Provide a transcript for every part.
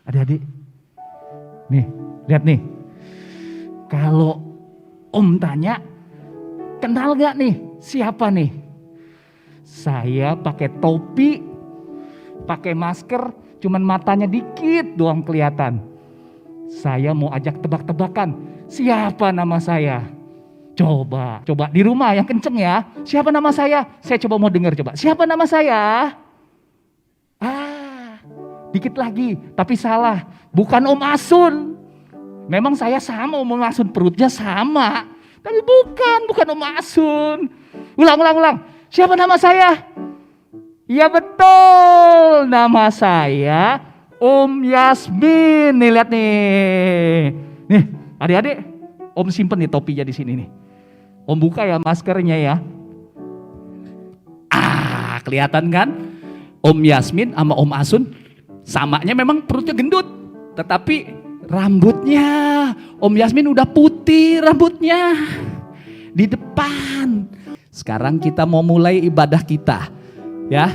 Adik-adik, nih, lihat nih. Kalau Om tanya, kenal gak nih? Siapa nih? Saya pakai topi, pakai masker, cuman matanya dikit doang kelihatan. Saya mau ajak tebak-tebakan, siapa nama saya? Coba di rumah yang kenceng ya. Siapa nama saya? Saya coba mau dengar coba. Siapa nama saya? Dikit lagi, tapi salah. Bukan Om Asun. Memang saya sama Om Asun, perutnya sama. Tapi bukan Om Asun. Ulang. Siapa nama saya? Ya betul, nama saya Om Yasmin. Nih lihat nih. Nih, adik-adik, Om simpen nih topinya di sini nih. Om buka ya maskernya ya. Kelihatan kan? Om Yasmin sama Om Asun samanya memang perutnya gendut, tetapi rambutnya Om Yasmin udah putih rambutnya di depan. Sekarang kita mau mulai ibadah kita, ya.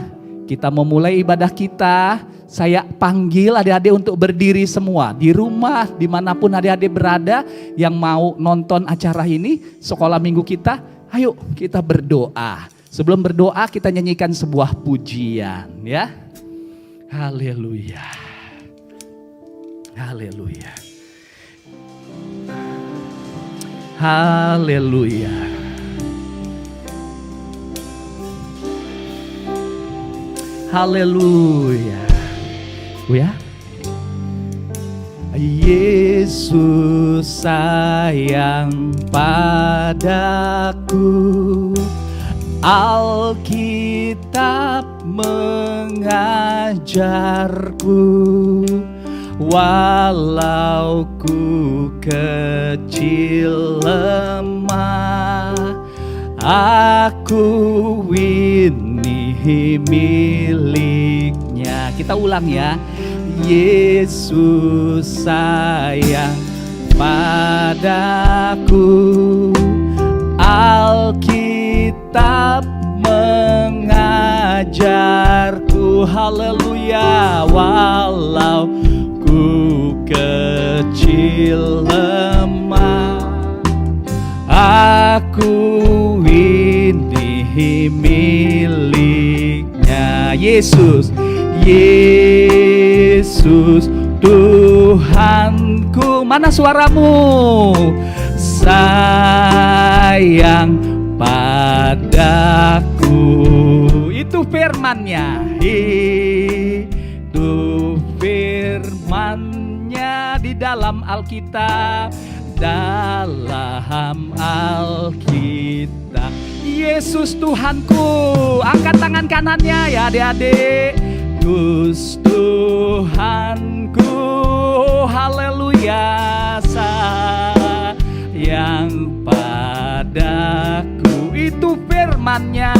Kita mau mulai ibadah kita. Saya panggil adik-adik untuk berdiri semua di rumah, dimanapun adik-adik berada yang mau nonton acara ini, sekolah minggu kita. Ayo kita berdoa. Sebelum berdoa kita nyanyikan sebuah pujian, ya. Haleluya. Haleluya. Haleluya. Haleluya. Ya. Yesus sayang padaku. Alkitab mengajarku, walau ku kecil lemah, aku ini miliknya. Kita ulang ya. Yesus sayang padaku. Alkitab mengajarku, haleluya, walau ku kecil lemah, aku ini miliknya. Yesus, Yesus Tuhanku. Mana suaramu? Sayang padaku. Itu firman-Nya. Itu firman-Nya di dalam Alkitab. Dalam Alkitab. Yesus Tuhanku. Angkat tangan kanannya ya adik-adik. Yesus Tuhanku. Haleluya. Sayang padaku. Itu firman-Nya.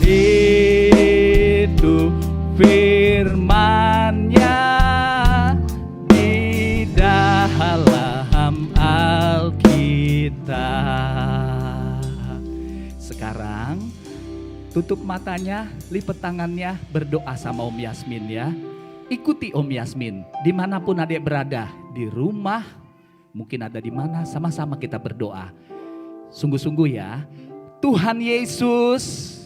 Itu firman-Nya di dalam Alkitab. Sekarang tutup matanya, lipat tangannya, berdoa sama Om Yasmin ya. Ikuti Om Yasmin dimanapun adik berada, di rumah, mungkin ada di mana, sama-sama kita berdoa. Sungguh-sungguh ya. Tuhan Yesus,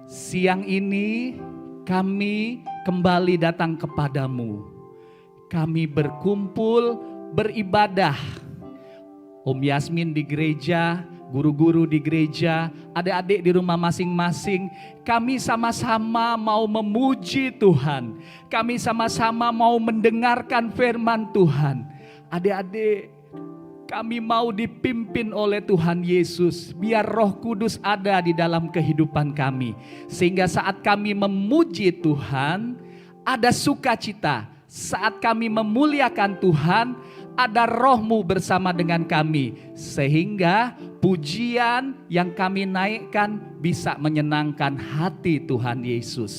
siang ini kami kembali datang kepadamu. Kami berkumpul beribadah. Om Yasmin di gereja, guru-guru di gereja, adik-adik di rumah masing-masing. Kami sama-sama mau memuji Tuhan. Kami sama-sama mau mendengarkan firman Tuhan. Adik-adik, kami mau dipimpin oleh Tuhan Yesus. Biar Roh Kudus ada di dalam kehidupan kami. Sehingga saat kami memuji Tuhan, ada sukacita. Saat kami memuliakan Tuhan, ada Roh-Mu bersama dengan kami. Sehingga pujian yang kami naikkan bisa menyenangkan hati Tuhan Yesus.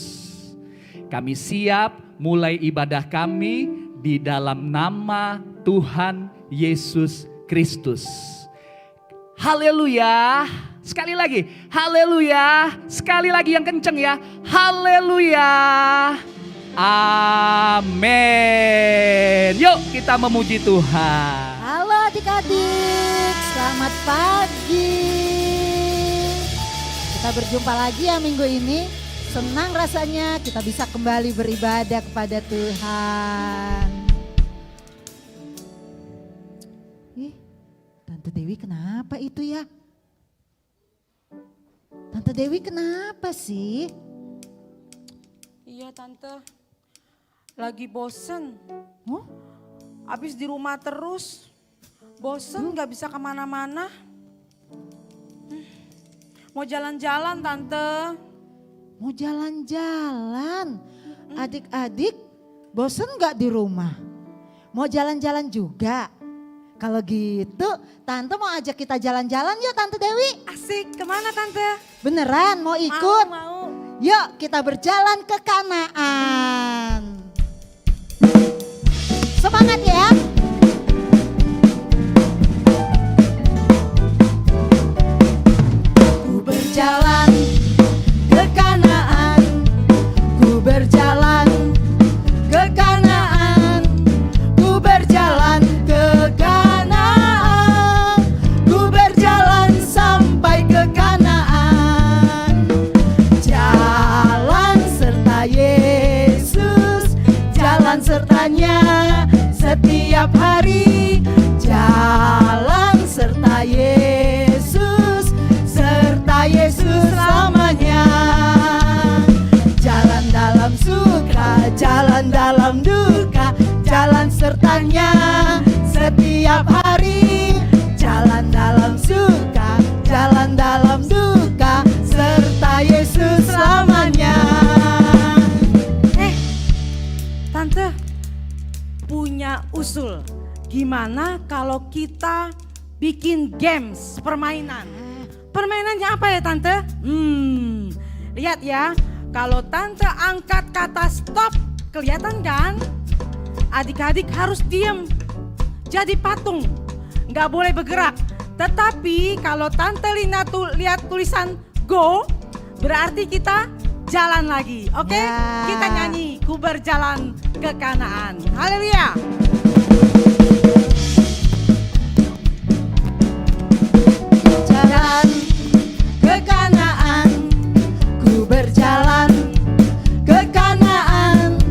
Kami siap mulai ibadah kami di dalam nama Tuhan Yesus Kristus. Haleluya. Sekali lagi, haleluya. Sekali lagi yang kenceng ya. Haleluya. Amin. Yuk kita memuji Tuhan. Halo adik-adik, selamat pagi. Kita berjumpa lagi ya minggu ini. Senang rasanya kita bisa kembali beribadah kepada Tuhan. Ih, Tante Dewi kenapa itu ya? Tante Dewi kenapa sih? Iya Tante, lagi bosen. Oh? Abis di rumah terus, bosen gak bisa kemana-mana. Mau jalan-jalan Tante. Mau jalan-jalan? Adik-adik bosen gak di rumah? Mau jalan-jalan juga? Kalau gitu Tante mau ajak kita jalan-jalan yuk Tante Dewi. Asik, kemana Tante? Beneran mau ikut? Mau. Yuk kita berjalan ke Kanaan. Semangat ya. Ku berjalan ke Kanaan. Ku berjalan ke Kanaan. Ku berjalan ke Kanaan. Ku berjalan sampai ke Kanaan. Jalan serta Yesus, jalan sertanya setiap hari. Jalan serta Yesus, serta Yesus selamanya. Jalan dalam suka, jalan dalam duka, jalan sertanya setiap hari. Jalan dalam suka, jalan dalam duka, serta Yesus selamanya. Tante, punya usul. Gimana kalau kita bikin games, permainan? Permainannya apa ya Tante? Lihat ya, kalau Tante angkat kata stop, kelihatan kan? Adik-adik harus diem, jadi patung, nggak boleh bergerak. Tetapi kalau Tante lihat tulisan go, berarti kita jalan lagi, oke? Ya. Kita nyanyi, ku berjalan ke Kanaan. Haleluya. Jalan ke Kanaan, ku berjalan ke Kanaan,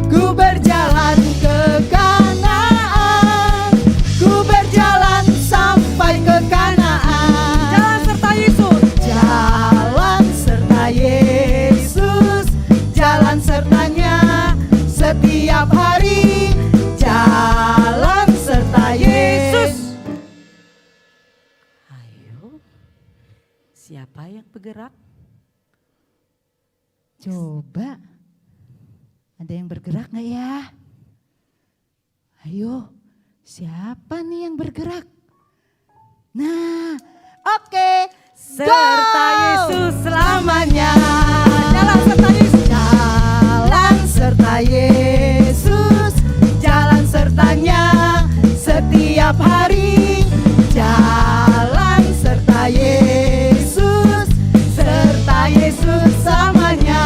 ku berjalan ke Kanaan, ku berjalan sampai ke Kanaan. Jalan serta Yesus. Jalan serta Yesus, jalan sertanya setiap hari. Jalan serta Yesus. Ayo, siapa yang bergerak? Coba, ada yang bergerak gak ya? Ayo, siapa nih yang bergerak? Nah, oke. Serta Go! Yesus selamanya. Jalan serta Yesus. Jalan serta Yesus, jalan sertanya setiap hari. Jalan serta Yesus, serta Yesus selamanya.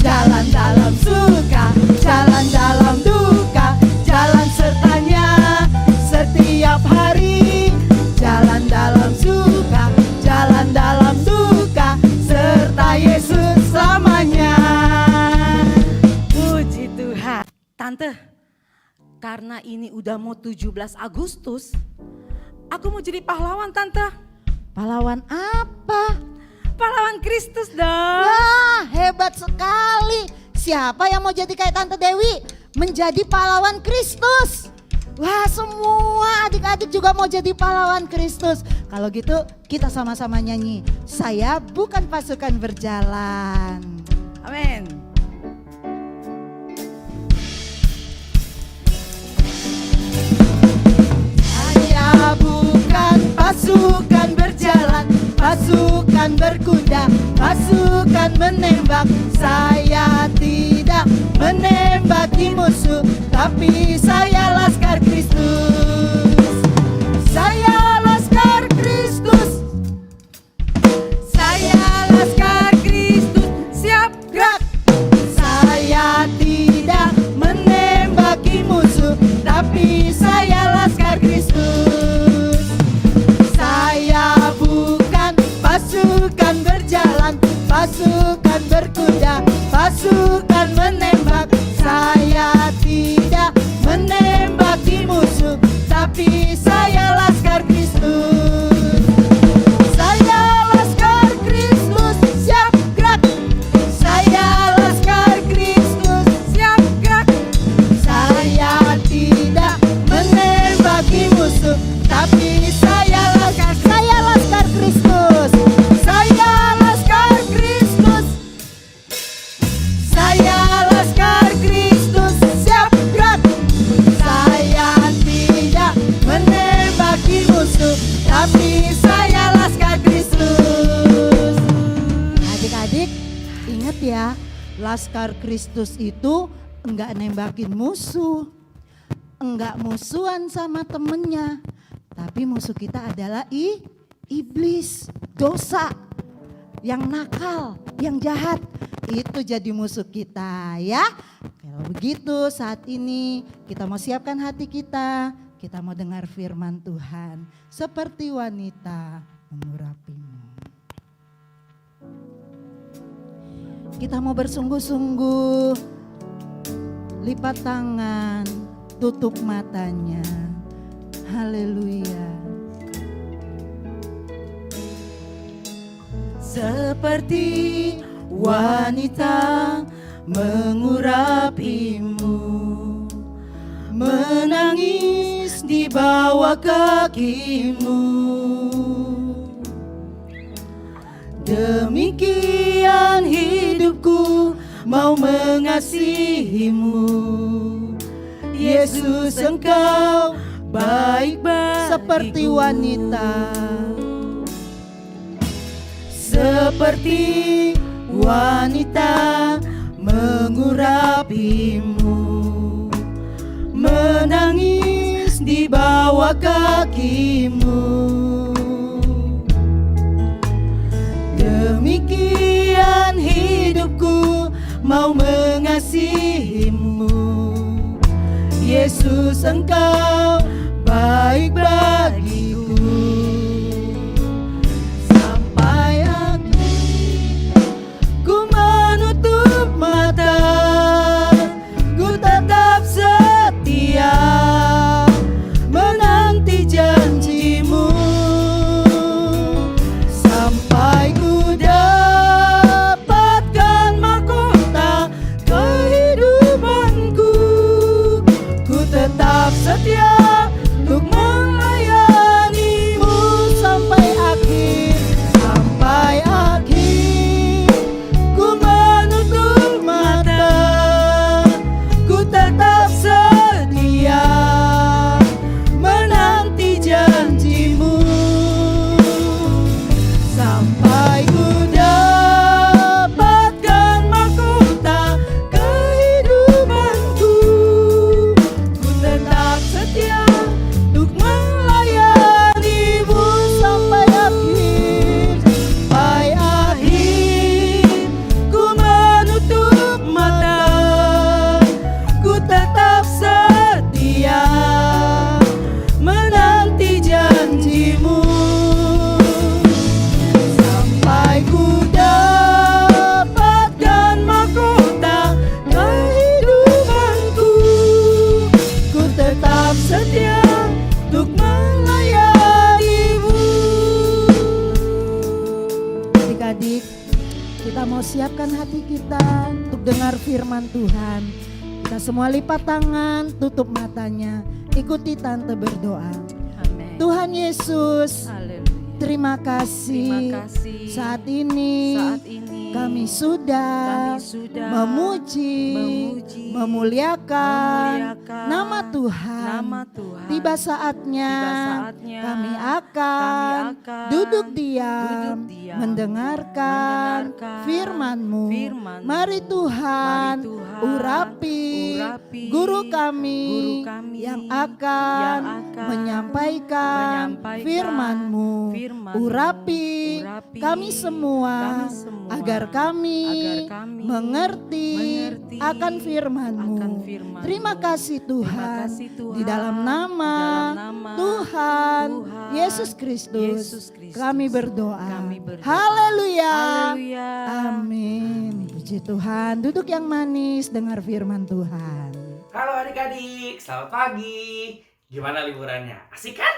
Jalan dalam suka, jalan dalam duka, jalan sertanya setiap hari. Jalan dalam suka, jalan dalam duka, serta Yesus selamanya. Puji Tuhan. Tante, karena ini udah mau 17 Agustus, aku mau jadi pahlawan Tante. Pahlawan apa? Pahlawan Kristus dong. Wah, hebat sekali. Siapa yang mau jadi kayak Tante Dewi? Menjadi pahlawan Kristus. Wah, semua adik-adik juga mau jadi pahlawan Kristus. Kalau gitu kita sama-sama nyanyi. Saya bukan pasukan berjalan. Amin. Saya bukan pasukan berjalan, pasukan berkuda, pasukan menembak. Saya tidak menembaki musuh, tapi saya laskar Kristus. Saya laskar Kristus. Saya laskar Kristus. Siap, gerak. Saya ya, Laskar Kristus itu enggak nembakin musuh, enggak musuhan sama temennya, tapi musuh kita adalah iblis, dosa, yang nakal, yang jahat. Itu jadi musuh kita ya. Kalau begitu saat ini kita mau siapkan hati kita mau dengar firman Tuhan. Seperti wanita mengurapimu. Kita mau bersungguh-sungguh, lipat tangan, tutup matanya. Haleluya. Seperti wanita mengurapimu, menangis di bawah kakimu. Demikian hidupku mau mengasihimu. Yesus, Engkau baik bagiku. Seperti wanita, seperti wanita mengurapimu, menangis di bawah kakimu. Demikian hidupku mau mengasihimu. Yesus, Engkau baik bagiku. Sampai akhir ku menutup mata, ku tetap setia menanti janjimu. Sampai ku dapatkan mahkota kehidupanku, ku tetap setia untuk melayanimu. Sampai akhir, sampai akhir ku menutup mata, ku tetap setia menanti janjimu. Sampai ku dapatkan mahkota kehidupanku, ku tetap setia untuk melayanimu. Sampai akhir, sampai akhir ku menutup mata, ku tetap setia menanti janjimu. Sampai ku dapatkan mahkota kehidupanku, ku tetap setia untuk melayanimu. adik-adik, kita mau siapkan hati kita untuk dengar firman Tuhan. Kita semua lipat tangan, tutup matanya, ikuti tante berdoa. Amin. Tuhan Yesus, Haleluya. terima kasih, Terima kasih. saat ini kami sudah memuji, memuliakan nama Tuhan. Tiba saatnya kami akan duduk diam mendengarkan firman-Mu. Mari Tuhan urapi guru kami yang akan menyampaikan firman-Mu. Urapi kami semua agar kami mengerti akan firman-Mu. Terima kasih Tuhan, di dalam nama Tuhan Yesus Kristus kami berdoa. Haleluya. Amin. Puji Tuhan. Duduk yang manis, dengar firman Tuhan. Halo adik-adik, selamat pagi. Gimana liburannya? Asik kan?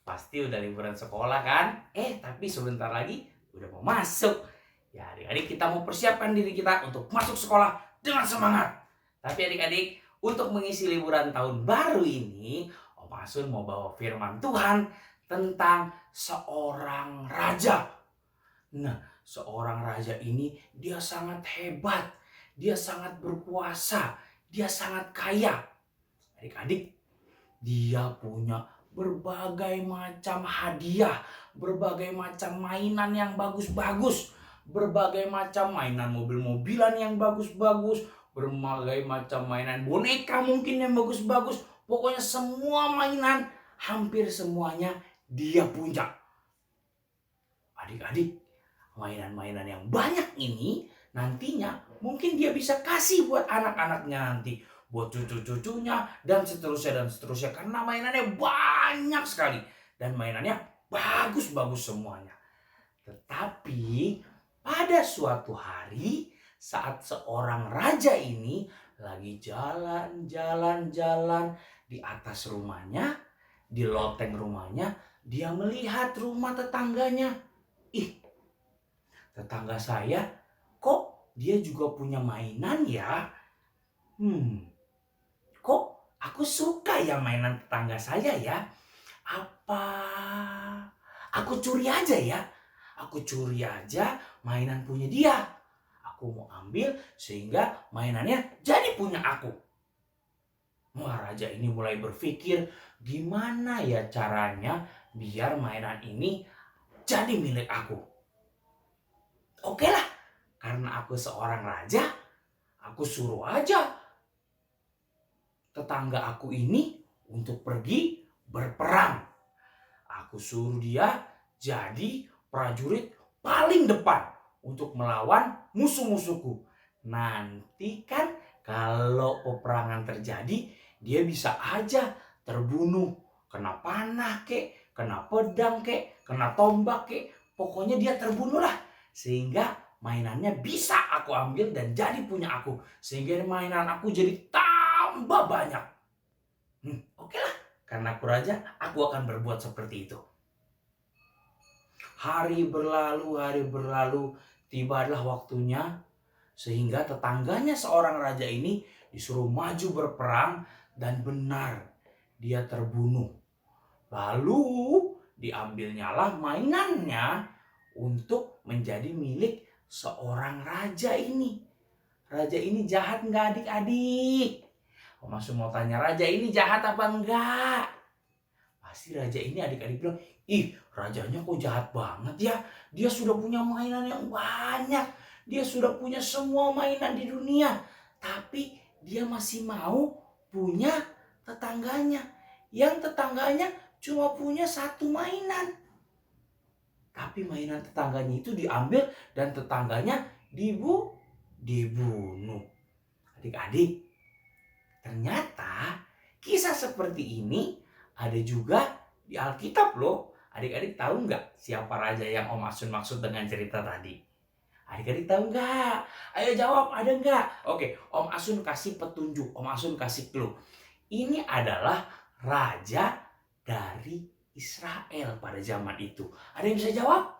Pasti udah liburan sekolah kan? Tapi sebentar lagi udah mau masuk. Ya adik-adik, kita mau persiapkan diri kita untuk masuk sekolah dengan semangat. Tapi adik-adik, untuk mengisi liburan tahun baru ini, Om Asun mau bawa firman Tuhan tentang seorang raja. Nah, seorang raja ini dia sangat hebat, dia sangat berkuasa, dia sangat kaya. Adik-adik, dia punya berbagai macam hadiah, berbagai macam mainan yang bagus-bagus, berbagai macam mainan mobil-mobilan yang bagus-bagus, berbagai macam mainan boneka mungkin yang bagus-bagus. Pokoknya semua mainan, hampir semuanya dia punya. Adik-adik, mainan-mainan yang banyak ini nantinya mungkin dia bisa kasih buat anak-anaknya nanti, buat cucu-cucunya, dan seterusnya. Karena mainannya banyak sekali. Dan mainannya bagus-bagus semuanya. Tetapi pada suatu hari saat seorang raja ini lagi jalan-jalan di atas rumahnya, di loteng rumahnya, dia melihat rumah tetangganya. Ih, tetangga saya kok dia juga punya mainan ya? Kok aku suka ya mainan tetangga saya ya? Apa aku curi aja ya? Aku curi aja mainan punya dia. Aku mau ambil sehingga mainannya jadi punya aku. Wah, raja ini mulai berpikir gimana ya caranya biar mainan ini jadi milik aku. Oke lah, karena aku seorang raja, aku suruh aja tetangga aku ini untuk pergi berperang. Aku suruh dia jadi prajurit paling depan untuk melawan musuh-musuhku. Nanti kan kalau peperangan terjadi, dia bisa aja terbunuh. Kena panah kek, kena pedang kek, kena tombak kek. Pokoknya dia terbunuh lah. Sehingga mainannya bisa aku ambil dan jadi punya aku. Sehingga mainan aku jadi tambah banyak. Oke lah, karena aku raja, aku akan berbuat seperti itu. Hari berlalu, tibalah waktunya sehingga tetangganya seorang raja ini disuruh maju berperang dan benar dia terbunuh. Lalu diambilnyalah mainannya untuk menjadi milik seorang raja ini. Raja ini jahat nggak adik-adik? Om Asun mau tanya, raja ini jahat apa enggak? Pasti raja ini adik-adik bilang, ih rajanya kok jahat banget ya. Dia sudah punya mainan yang banyak. Dia sudah punya semua mainan di dunia. Tapi dia masih mau punya tetangganya. Yang tetangganya cuma punya satu mainan. Tapi mainan tetangganya itu diambil dan tetangganya dibunuh. Adik-adik, ternyata kisah seperti ini ada juga di Alkitab loh. Adik-adik tahu nggak siapa raja yang Om Asun maksud dengan cerita tadi? Adik-adik tahu nggak? Ayo jawab, ada nggak? Oke, Om Asun kasih petunjuk, Om Asun kasih clue. Ini adalah raja dari Israel pada zaman itu. Ada yang bisa jawab?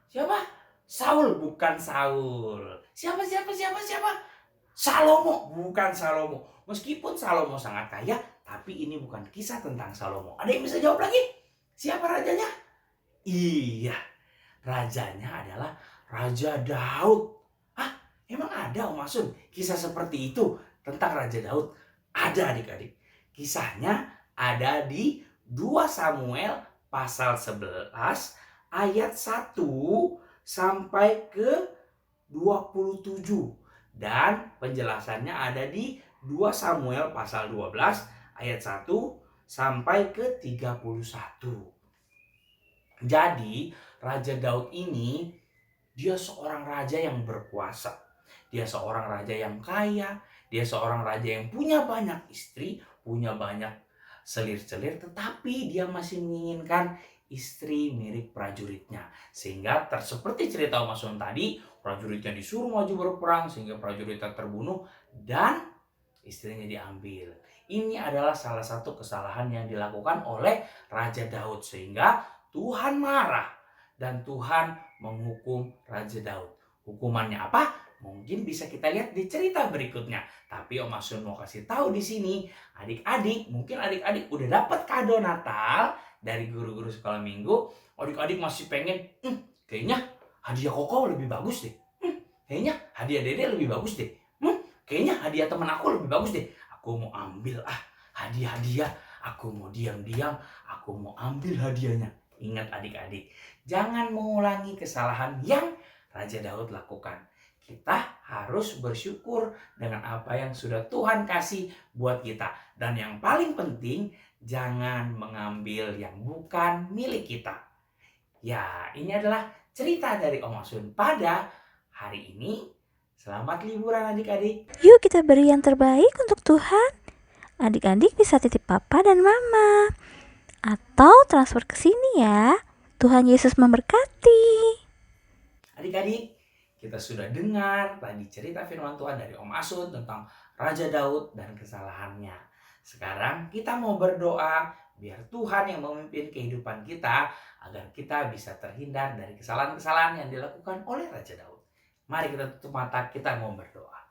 Siapa? Saul, bukan Saul. Siapa? Salomo, bukan Salomo. Meskipun Salomo sangat kaya, tapi ini bukan kisah tentang Salomo. Ada yang bisa jawab lagi? Siapa rajanya? Iya, rajanya adalah Raja Daud. Hah? Emang ada Om Asun kisah seperti itu tentang Raja Daud? Ada adik-adik. Kisahnya ada di 2 Samuel pasal 11 ayat 1 sampai ke 27. Dan penjelasannya ada di 2 Samuel pasal 12 ayat 1 sampai ke 31. Jadi Raja Daud ini dia seorang raja yang berkuasa. Dia seorang raja yang kaya. Dia seorang raja yang punya banyak istri, punya banyak selir-selir, tetapi dia masih menginginkan istri mirip prajuritnya. Sehingga seperti cerita Om Asun tadi, prajuritnya disuruh maju berperang sehingga prajuritnya terbunuh dan istrinya diambil. Ini adalah salah satu kesalahan yang dilakukan oleh Raja Daud sehingga Tuhan marah dan Tuhan menghukum Raja Daud. Hukumannya apa? Mungkin bisa kita lihat di cerita berikutnya. Tapi Om Asun mau kasih tahu di sini, adik-adik, mungkin adik-adik udah dapat kado Natal dari guru-guru sekolah minggu. Adik-adik masih pengen, kayaknya hadiah Koko lebih bagus deh. Kayaknya hadiah Dede lebih bagus deh. Kayaknya hadiah teman aku lebih bagus deh. Aku mau ambil hadiah-hadiah. Aku mau diam-diam, aku mau ambil hadiahnya. Ingat adik-adik, jangan mengulangi kesalahan yang Raja Daud lakukan. Kita harus bersyukur dengan apa yang sudah Tuhan kasih buat kita. Dan yang paling penting, jangan mengambil yang bukan milik kita. Ya, ini adalah cerita dari Om Asun pada hari ini. Selamat liburan adik-adik. Yuk kita beri yang terbaik untuk Tuhan. Adik-adik bisa titip papa dan mama. Atau transfer ke sini ya. Tuhan Yesus memberkati. Adik-adik, kita sudah dengar tadi cerita firman Tuhan dari Om Asun tentang Raja Daud dan kesalahannya. Sekarang kita mau berdoa biar Tuhan yang memimpin kehidupan kita agar kita bisa terhindar dari kesalahan-kesalahan yang dilakukan oleh Raja Daud. Mari kita tutup mata, kita mau berdoa.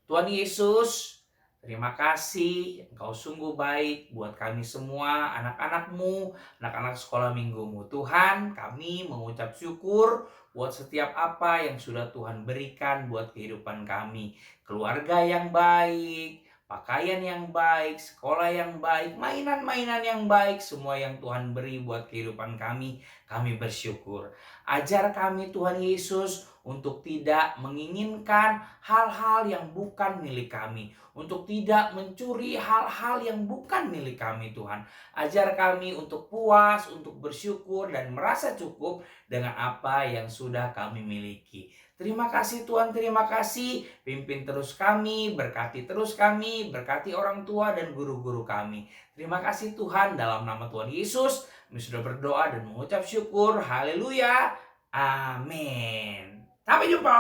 Tuhan Yesus, terima kasih, Engkau sungguh baik buat kami semua, anak-anak-Mu, anak-anak sekolah minggu-Mu. Tuhan, kami mengucap syukur buat setiap apa yang sudah Tuhan berikan buat kehidupan kami. Keluarga yang baik, pakaian yang baik, sekolah yang baik, mainan-mainan yang baik, semua yang Tuhan beri buat kehidupan kami bersyukur. Ajar kami Tuhan Yesus untuk tidak menginginkan hal-hal yang bukan milik kami, untuk tidak mencuri hal-hal yang bukan milik kami Tuhan. Ajar kami untuk puas, untuk bersyukur dan merasa cukup dengan apa yang sudah kami miliki. Terima kasih Tuhan, terima kasih. Pimpin terus kami, berkati terus kami, berkati orang tua dan guru-guru kami. Terima kasih Tuhan, dalam nama Tuhan Yesus, kami sudah berdoa dan mengucap syukur. Haleluya. Amin. Sampai jumpa.